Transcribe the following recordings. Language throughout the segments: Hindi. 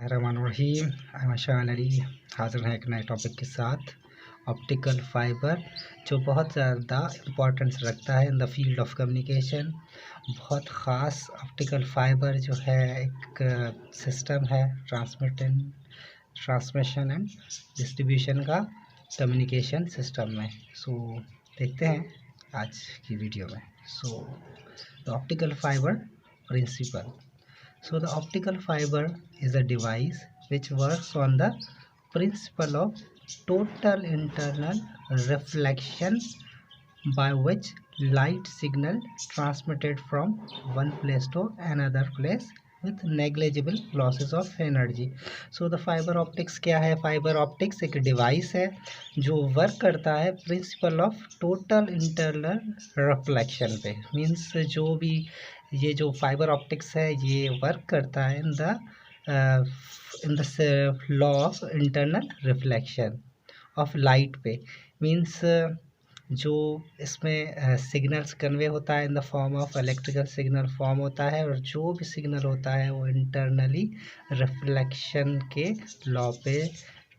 बिस्मिल्लाहिर्रहमानिर्रहीम। माशाअल्लाह अली हाज़िर हैं एक नए टॉपिक के साथ। ऑप्टिकल फ़ाइबर जो बहुत ज़्यादा इम्पोर्टेंस रखता है in the field of communication. बहुत ख़ास ऑप्टिकल फ़ाइबर जो है एक सिस्टम है ट्रांसमिशन एंड डिस्ट्रीब्यूशन का कम्युनिकेशन सिस्टम में। देखते हैं आज की वीडियो में। The optical fibre principle. So the optical fiber is a device which works on the principle of total internal reflection, by which light signal transmitted from one place to another place with negligible losses of energy. So the fiber optics क्या है? fiber optics एक डिवाइस है जो वर्क करता है principle of total internal reflection पे। मीन्स जो भी ये जो फाइबर ऑप्टिक्स है ये वर्क करता है in the law of internal reflection of light पे। मीन्स जो इसमें सिग्नल्स कन्वे होता है in the form of electrical signal form होता है, और जो भी सिग्नल होता है वो इंटरनली रिफ्लेक्शन के लॉ पे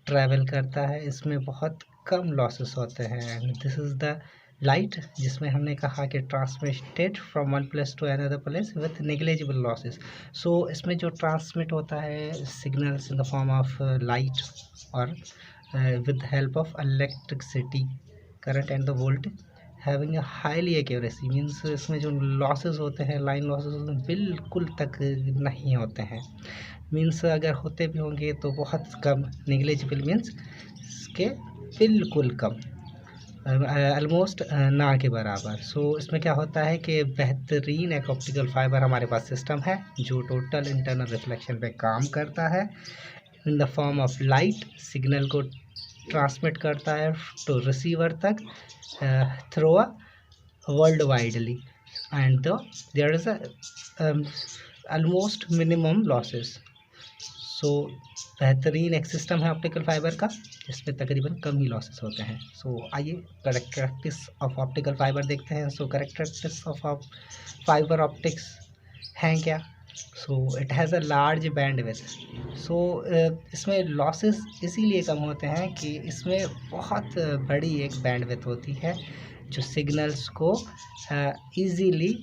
ट्रैवल करता है। इसमें बहुत कम लॉसेस होते हैं। दिस इज़ द लाइट जिसमें हमने कहा कि transmitted from one place to another place with negligible losses. So इसमें जो ट्रांसमिट होता है signals in the form of light और with help of electricity current and the voltage having a highly accuracy. Means इसमें जो लॉसेस होते हैं लाइन लॉसेस बिल्कुल तक नहीं होते हैं। मीन्स अगर होते भी होंगे तो बहुत कम, नेग्लिजिबल मीन्स इसके बिल्कुल कम, ऑलमोस्ट ना के बराबर। इसमें क्या होता है कि बेहतरीन एक ऑप्टिकल फाइबर हमारे पास सिस्टम है जो टोटल इंटरनल रिफ्लेक्शन पे काम करता है in the form of light. Signal को ट्रांसमिट करता है तो रिसीवर तक through a world widely and there is almost minimum losses. बेहतरीन एक सिस्टम है ऑप्टिकल फाइबर का जिसमें तकरीबन कम ही लॉसेस होते हैं। आइए कैरेक्टरिस्टिक्स ऑफ ऑप्टिकल फाइबर देखते हैं। कैरेक्टरिस्टिक्स ऑफ फाइबर ऑप्टिक्स हैं क्या? It has a large bandwidth. इसमें लॉसेस इसीलिए कम होते हैं कि इसमें बहुत बड़ी एक बैंडविड्थ होती है जो सिग्नल्स को इजीली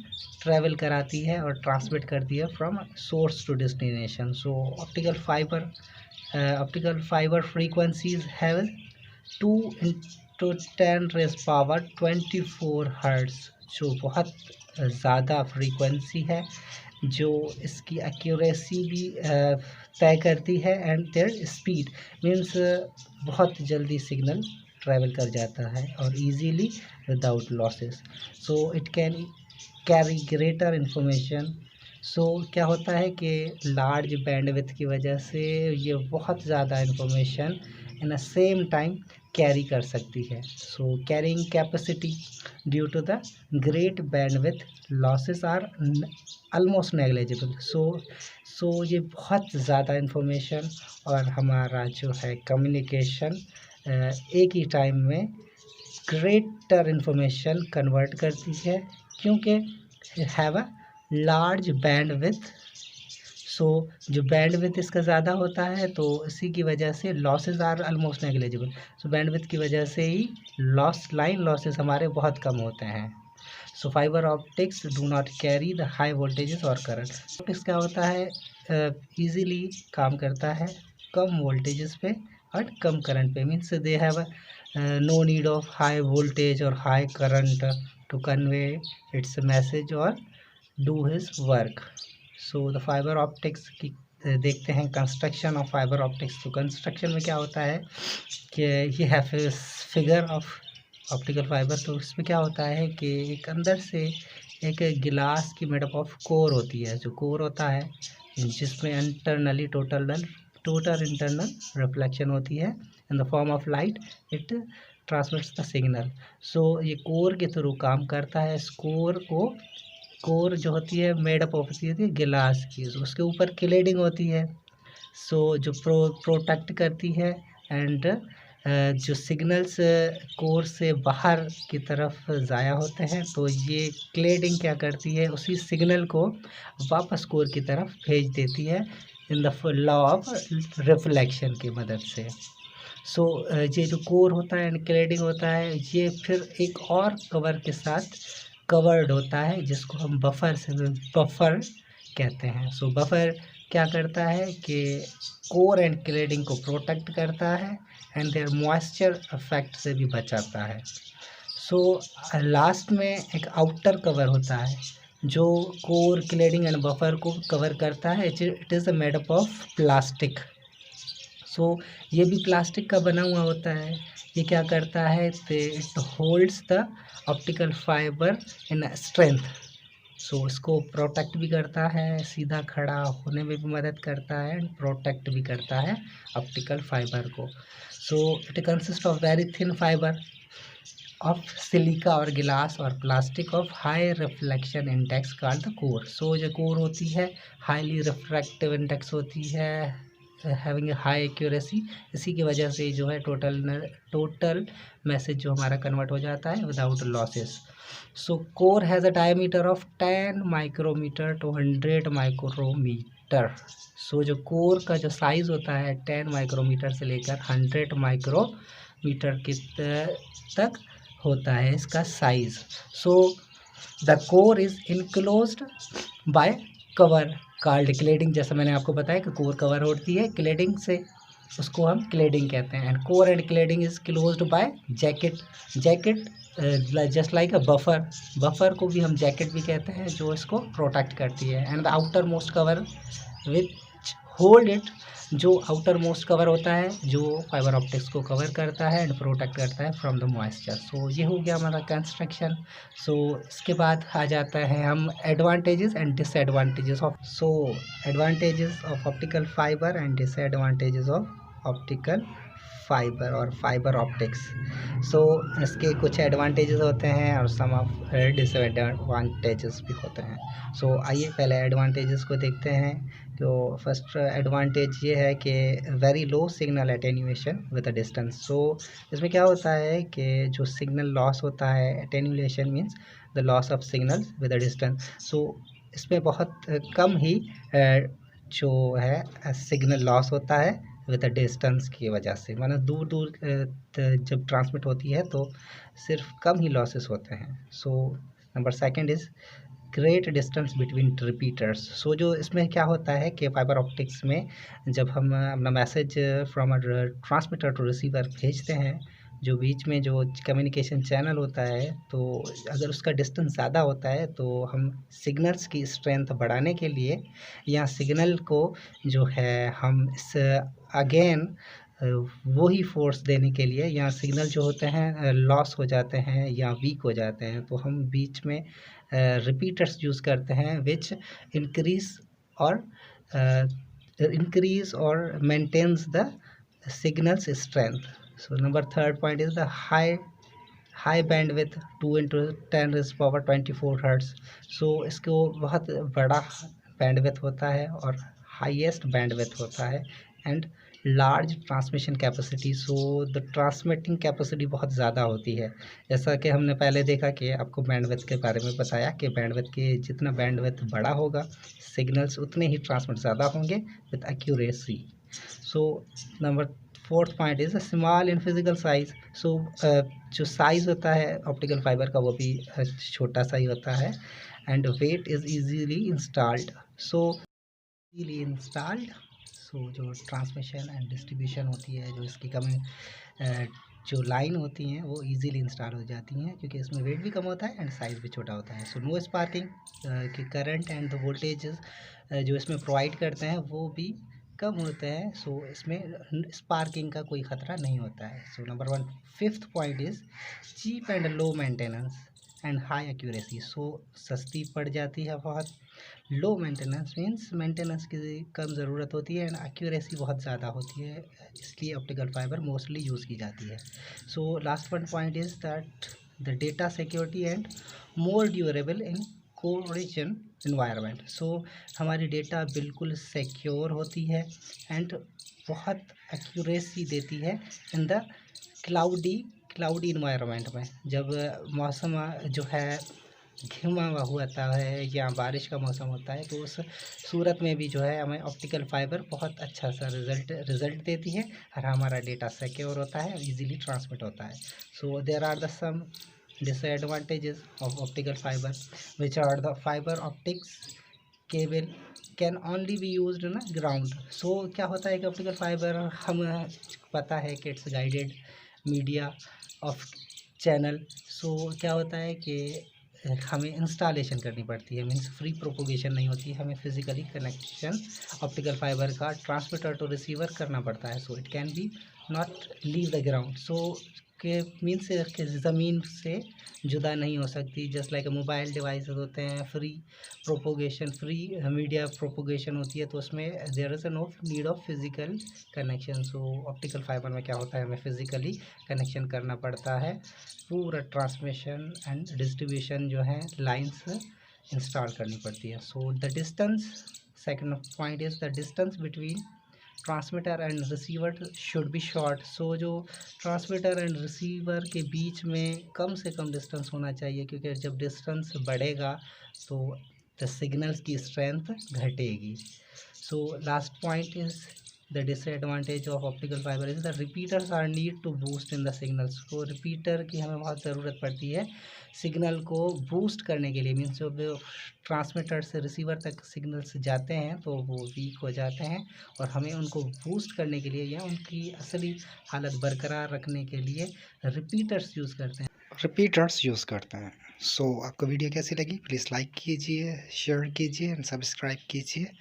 ट्रैवल कराती है और ट्रांसमिट करती है from source to destination. Optical fibre frequencies have 2×10⁻24 hertz, जो बहुत ज़्यादा फ्रीक्वेंसी है, जो इसकी एक्यूरेसी भी तय करती है एंड देयर स्पीड मीन्स बहुत जल्दी सिग्नल ट्रैवल कर जाता है और easily without losses. It can carry greater information. क्या होता है कि लार्ज बैंडविड्थ की वजह से ये बहुत ज़्यादा information in a same time carry कर सकती है। Carrying capacity due to the great bandwidth losses are almost negligible. ये बहुत ज़्यादा इन्फॉर्मेशन और हमारा जो है कम्युनिकेशन एक ही टाइम में ग्रेटर इन्फॉर्मेशन कन्वर्ट करती है क्योंकि हैव अ लार्ज बैंडविड्थ। जो बैंडविड्थ इसका ज़्यादा होता है तो इसी की वजह से losses are almost negligible. Bandwidth की वजह से ही लाइन लॉसेस हमारे बहुत कम होते हैं। Fibre optics do not carry the high voltages और करंट। ऑप्टिक्स क्या होता है? ईजीली काम करता है कम वोल्टेजेस पे और कम करंट पे। Means they have no need of high voltage और high current to convey its message और do his work. The fibre optics की देखते हैं construction of fibre optics. Construction में क्या होता है कि ये है फिगर ऑफ ऑप्टिकल फाइबर। तो इसमें क्या होता है कि एक अंदर से एक गिलास की मेडअप ऑफ कोर होती है, जो कोर होता है जिसमें इंटरनली टोटल इंटरनल रिफ्लेक्शन होती है in the form of light. It transmits the signal. ये कोर के थ्रू काम करता है। इस कोर जो होती है मेडअप होती है गिलास की, उसके ऊपर क्लेडिंग होती है जो प्रोटेक्ट करती है एंड जो सिग्नल्स कोर से बाहर की तरफ ज़ाया होते हैं, तो ये क्लेडिंग क्या करती है, उसी सिग्नल को वापस कोर की तरफ भेज देती है in the law of reflection की मदद से। सो ये जो कोर होता है एंड क्लेडिंग होता है, ये फिर एक और कवर के साथ कवर्ड होता है जिसको हम बफर कहते हैं। सो बफर क्या करता है कि कोर एंड क्लेडिंग को प्रोटेक्ट करता है एंड देयर मॉइस्चर इफेक्ट से भी बचाता है। सो लास्ट में एक आउटर कवर होता है जो कोर क्लेडिंग एंड बफर को कवर करता है। It is made up of plastic. So ये भी प्लास्टिक का बना हुआ होता है। ये क्या करता है, it holds the optical fibre in strength. So इसको प्रोटेक्ट भी करता है, सीधा खड़ा होने में भी मदद करता है एंड प्रोटेक्ट भी करता है ऑप्टिकल फाइबर को। So it consist of very thin fibre of silica और गिलास और plastic of high reflection index called the core. So जो कोर होती है हाईली रिफ्रैक्टिव इंडेक्स होती है, हैविंग ए हाई एक्यूरेसी। इसी की वजह से जो है टोटल मैसेज जो हमारा कन्वर्ट हो जाता है without losses. So core has a diameter of 10 micrometre to 100 micrometre. So जो कोर का जो साइज़ होता है 10 माइक्रोमीटर से लेकर 100 माइक्रोमीटर के तक होता है इसका size. So the core is enclosed bye cover called cladding. जैसा मैंने आपको बताया कि कोर कवर होती है क्लेडिंग से, उसको हम क्लेडिंग कहते हैं। And core and cladding is closed by jacket just like a buffer को भी हम जैकेट भी कहते हैं जो इसको प्रोटेक्ट करती है। And the outer most cover which hold it, जो आउटर मोस्ट कवर होता है जो फाइबर ऑप्टिक्स को कवर करता है एंड प्रोटेक्ट करता है फ्रॉम द मॉइस्चर। सो ये हो गया हमारा कंस्ट्रक्शन। सो इसके बाद आ जाता है हम advantages and disadvantages of advantages of optical fibre and disadvantages of optical fibre और फाइबर ऑप्टिक्स। सो इसके कुछ एडवांटेजेस होते हैं और सम ऑफ डिसएडवांटेजेस भी होते हैं। सो आइए पहले एडवांटेजेस को देखते हैं। तो फर्स्ट एडवांटेज ये है कि very low signal attenuation with a distance. So इसमें क्या होता है कि जो सिग्नल लॉस होता है, attenuation means the loss of signal with a distance. So इसमें बहुत कम ही जो है सिग्नल लॉस होता है विद अ डिस्टेंस की वजह से, माना दूर दूर जब ट्रांसमिट होती है तो सिर्फ कम ही लॉसेस होते हैं। So number second is great distance between repeaters. So जो इसमें क्या होता है कि फाइबर ऑप्टिक्स में जब हम अपना message from a transmitter to receiver भेजते हैं, जो बीच में जो कम्युनिकेशन चैनल होता है, तो अगर उसका डिस्टेंस ज़्यादा होता है तो हम सिग्नल्स की स्ट्रेंथ बढ़ाने के लिए या सिग्नल को जो है हम इस अगेन वही फोर्स देने के लिए, या सिग्नल जो होते हैं लॉस हो जाते हैं या वीक हो जाते हैं, तो हम बीच में रिपीटर्स यूज़ करते हैं विच इंक्रीज और maintains the signals strength. So number third point is the high bandwidth 2 × 10⁻24 hertz. So इसको बहुत बड़ा बैंडविड्थ होता है और हाईएस्ट बैंडविड्थ होता है and large transmission capacity. So the transmitting capacity बहुत ज़्यादा होती है। जैसा कि हमने पहले देखा कि आपको बैंडविड्थ के बारे में बताया कि बैंडविड्थ के जितना बैंडविड्थ बड़ा होगा सिग्नल्स उतने ही ट्रांसमिट ज़्यादा होंगे with accuracy. So number fourth point is small in physical size. So जो साइज़ होता है ऑप्टिकल फाइबर का वो भी छोटा सा ही होता है and weight is easily installed. So जो ट्रांसमिशन एंड डिस्ट्रीब्यूशन होती है, जो इसकी जो लाइन होती हैं वो इजीली इंस्टॉल हो जाती हैं क्योंकि इसमें वेट भी कम होता है एंड साइज़ भी छोटा होता है। सो नो स्पार्किंग, कि करंट एंड द वोल्टेजेस जो इसमें प्रोवाइड करते हैं वो भी कम होते हैं। सो इसमें स्पार्किंग का कोई ख़तरा नहीं होता है। So number one, fifth point is cheap and low maintenance and high accuracy. So सस्ती पड़ जाती है बहुत। लो मेंटेनेंस मीन्स मेंटेनेंस की कम ज़रूरत होती है एंड एक्यूरेसी बहुत ज़्यादा होती है, इसलिए ऑप्टिकल फाइबर मोस्टली यूज़ की जाती है। So last one point is that the data security and more durable in collision environment. So हमारी डेटा बिल्कुल सिक्योर होती है एंड बहुत एक्यूरेसी देती है इन द क्लाउडी इन्वायरमेंट में जब मौसम जो है घिमा हुआ होता है या बारिश का मौसम होता है, तो उस सूरत में भी जो है हमें ऑप्टिकल फाइबर बहुत अच्छा सा रिज़ल्ट देती है और हमारा डेटा सिक्योर होता है, इजीली ट्रांसमिट होता है। So there are the some disadvantages of optical fiber, which are the fiber optics cable can only be used in a ground। so क्या होता है कि ऑप्टिकल फाइबर हम पता है कि it's guided media of channel. So क्या होता है कि हमें इंस्टॉलेशन करनी पड़ती है, मीन्स फ्री प्रोपोगेशन नहीं होती, हमें फिजिकली कनेक्शन ऑप्टिकल फाइबर का ट्रांसमीटर टू रिसीवर करना पड़ता है। So it can be not leave the ground, so के मीन्स के ज़मीन से जुदा नहीं हो सकती। जस्ट लाइक मोबाइल डिवाइस होते हैं, free propagation, free media propagation होती है, तो उसमें there is no need of physical connection. So optical fibre में क्या होता है, हमें फिज़िकली कनेक्शन करना पड़ता है, पूरा ट्रांसमिशन एंड डिस्ट्रीब्यूशन जो है लाइन्स इंस्टॉल करनी पड़ती है। So the distance, second point is the distance between transmitter and receiver should be short. So जो ट्रांसमीटर एंड रिसीवर के बीच में कम से कम डिस्टेंस होना चाहिए, क्योंकि जब डिस्टेंस बढ़ेगा तो द सिग्नल्स की स्ट्रेंथ घटेगी। So last point is the disadvantage of optical fibre is the repeaters are need to boost in the signals. को रिपीटर की हमें बहुत ज़रूरत पड़ती है सिग्नल को बूस्ट करने के लिए, मीन्स जब ट्रांसमीटर से रिसीवर तक सिग्नल्स जाते हैं तो वो वीक हो जाते हैं, और हमें उनको बूस्ट करने के लिए या उनकी असली हालत बरकरार रखने के लिए रिपीटर्स यूज़ करते हैं। सो आपको वीडियो कैसी लगी, प्लीज़ लाइक कीजिए, शेयर कीजिए एंड सब्सक्राइब कीजिए।